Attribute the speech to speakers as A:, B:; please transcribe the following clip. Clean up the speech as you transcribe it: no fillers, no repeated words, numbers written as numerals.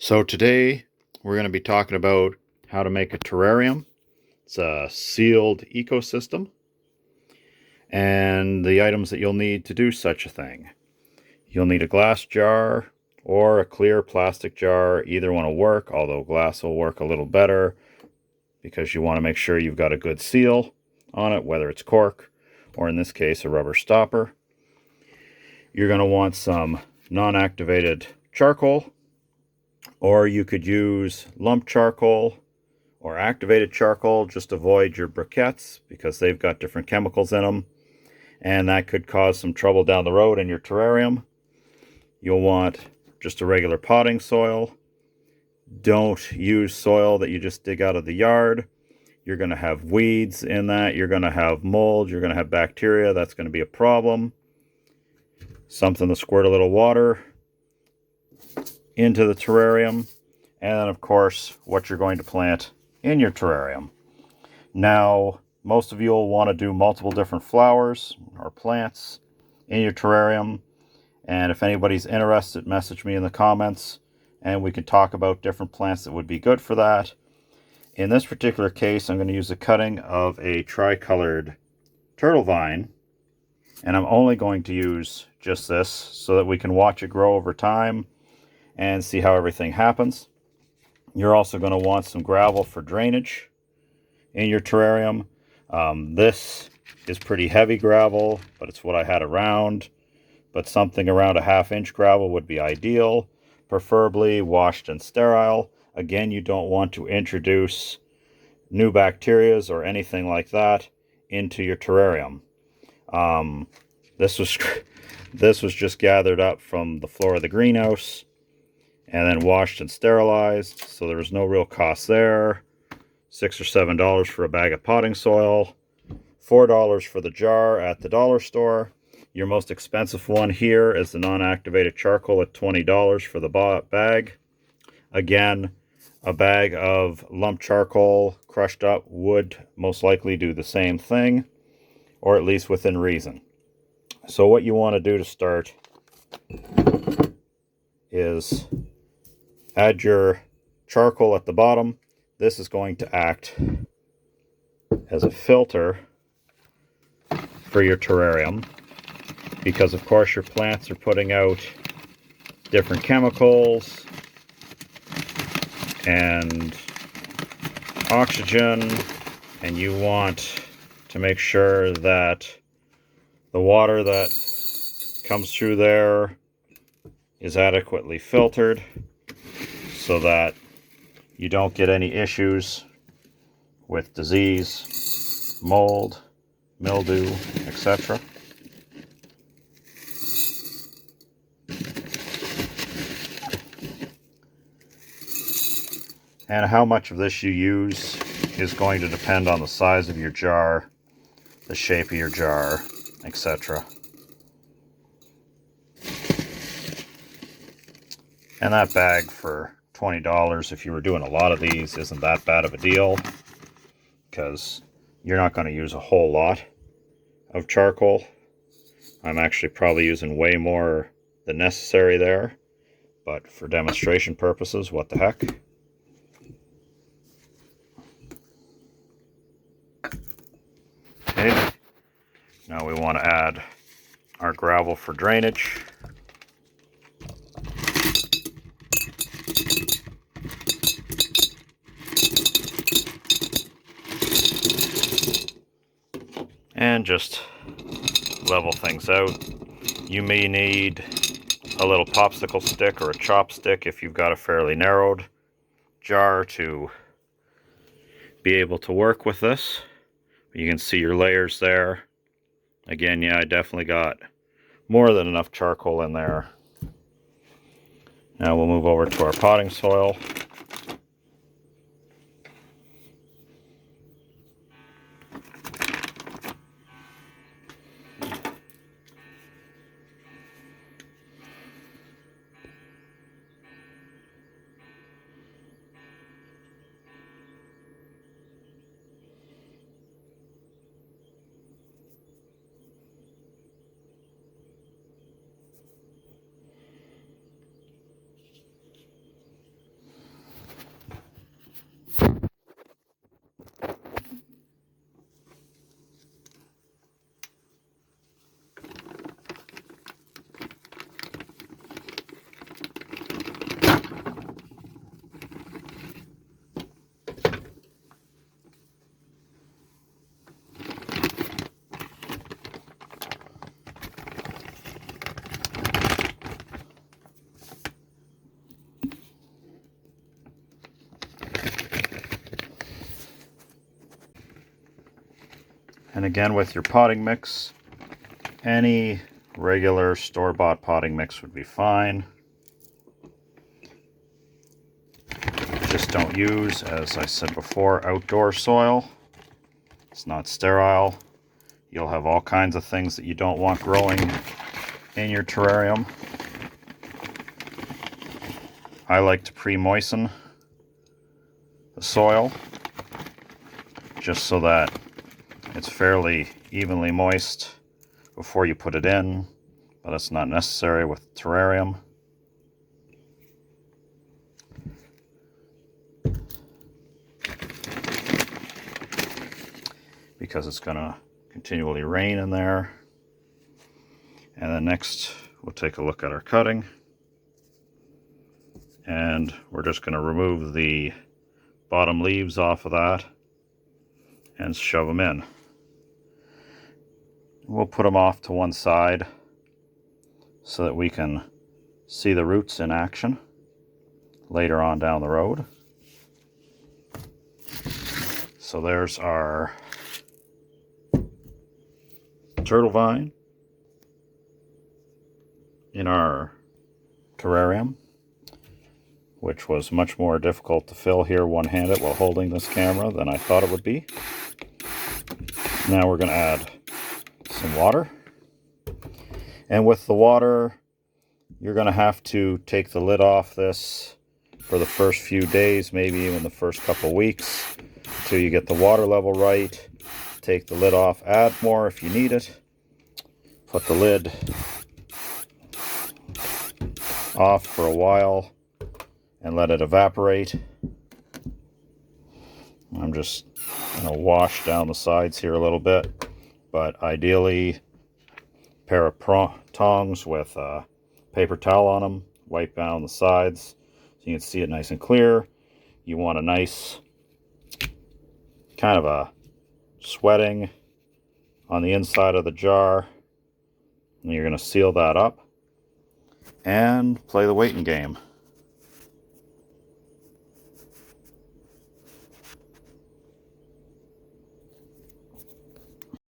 A: So today we're going to be talking about how to make a terrarium. It's a sealed ecosystem and the items that you'll need to do such a thing. You'll need a glass jar or a clear plastic jar. Either one will work, although glass will work a little better because you want to make sure you've got a good seal on it, whether it's cork or in this case a rubber stopper. You're going to want some non-activated charcoal, or you could use lump charcoal or activated charcoal. Just avoid your briquettes because they've got different chemicals in them, and that could cause some trouble down the road in your terrarium. You'll want just a regular potting soil. Don't use soil that you just dig out of the yard. You're going to have weeds in that. You're going to have mold. You're going to have bacteria. That's going to be a problem. Something to squirt a little water into the terrarium. And then, of course, what you're going to plant in your terrarium. Now, most of you will want to do multiple different flowers or plants in your terrarium. And if anybody's interested, message me in the comments and we can talk about different plants that would be good for that. In this particular case, I'm going to use a cutting of a tricolored turtle vine. And I'm only going to use just this so that we can watch it grow over time and see how everything happens. You're also going to want some gravel for drainage in your terrarium. This is pretty heavy gravel, but it's what I had around. But something around a 1/2 inch gravel would be ideal, preferably washed and sterile. Again, you don't want to introduce new bacteria or anything like that into your terrarium. This was just gathered up from the floor of the greenhouse and then washed and sterilized, so there was no real cost there. $6 or $7 for a bag of potting soil, $4 for the jar at the dollar store. Your most expensive one here is the non-activated charcoal at $20 for the bag. Again, a bag of lump charcoal crushed up would most likely do the same thing, or at least within reason. So what you want to do to start is add your charcoal at the bottom. This is going to act as a filter for your terrarium because, of course, your plants are putting out different chemicals and oxygen, and you want to make sure that the water that comes through there is adequately filtered so that you don't get any issues with disease, mold, mildew, etc. And how much of this you use is going to depend on the size of your jar, the shape of your jar, etc. And that bag for $20, if you were doing a lot of these, isn't that bad of a deal, because you're not going to use a whole lot of charcoal. I'm actually probably using way more than necessary there, but for demonstration purposes, what the heck. Okay, now we want to add our gravel for drainage. And just level things out. You may need a little popsicle stick or a chopstick if you've got a fairly narrowed jar to be able to work with this. You can see your layers there. Again, yeah, I definitely got more than enough charcoal in there. Now we'll move over to our potting soil. And again, with your potting mix, any regular store-bought potting mix would be fine. Just don't use, as I said before, outdoor soil. It's not sterile. You'll have all kinds of things that you don't want growing in your terrarium. I like to pre-moisten the soil just so that it's fairly evenly moist before you put it in, but it's not necessary with terrarium. Because it's going to continually rain in there. And then next we'll take a look at our cutting, and we're just going to remove the bottom leaves off of that and shove them in. We'll put them off to one side so that we can see the roots in action later on down the road. So there's our turtle vine in our terrarium, which was much more difficult to fill here one-handed while holding this camera than I thought it would be. Now we're going to add some water. And with the water, you're going to have to take the lid off this for the first few days, maybe even the first couple weeks, until you get the water level right. Take the lid off, add more if you need it. Put the lid off for a while and let it evaporate. I'm just going to wash down the sides here a little bit, but ideally a pair of tongs with a paper towel on them, wipe down the sides so you can see it nice and clear. You want a nice kind of a sweating on the inside of the jar, and you're going to seal that up and play the waiting game.